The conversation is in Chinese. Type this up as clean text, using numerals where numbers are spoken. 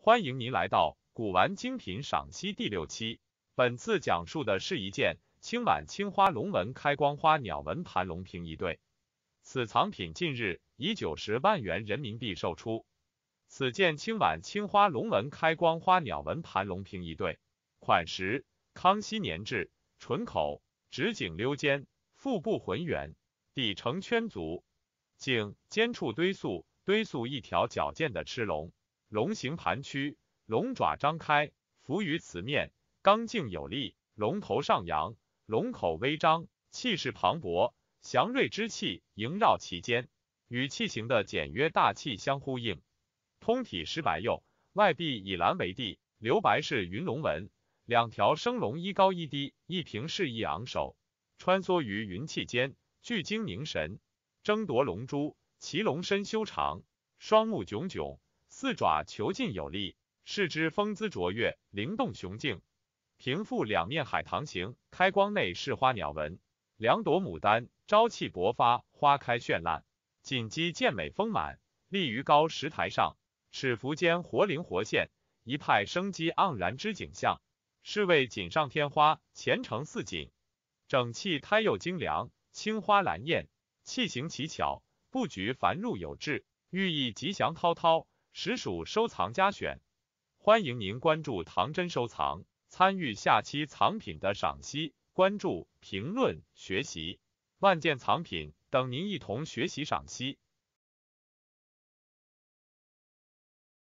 欢迎您来到古玩精品赏析第6期。本次讲述的是一件清晚青花龙纹开光花鸟纹盘龙瓶一对，此藏品近日以90万元人民币售出。此件清晚青花龙纹开光花鸟纹盘龙瓶一对，款式康熙年制，纯口，直颈溜肩，腹部浑圆，底呈圈足，颈尖处堆塑一条矫健的螭龙。龙形盘曲，龙爪张开，浮于瓷面，刚劲有力，龙头上扬，龙口微张，气势磅礴，祥瑞之气萦绕其间，与器形的简约大气相呼应。通体石白釉，外壁以蓝为地，留白式云龙纹，两条生龙一高一低，一平视一昂首，穿梭于云气间，聚精凝神，争夺龙珠。其龙身修长，双目炯炯，四爪遒劲有力，视之风姿卓越，灵动雄劲。瓶腹两面海棠形，开光内是花鸟纹，两朵牡丹朝气勃发，花开绚烂，锦鸡健美丰满，立于高石台上，尺幅间活灵活现，一派生机盎然之景象，是谓锦上添花，前程似锦。整器胎釉精良，青花蓝艳，器形奇巧，布局繁缛有致，寓意吉祥滔滔，实属收藏佳选。欢迎您关注唐真收藏，参与下期藏品的赏析、关注、评论、学习。万件藏品等您一同学习赏析。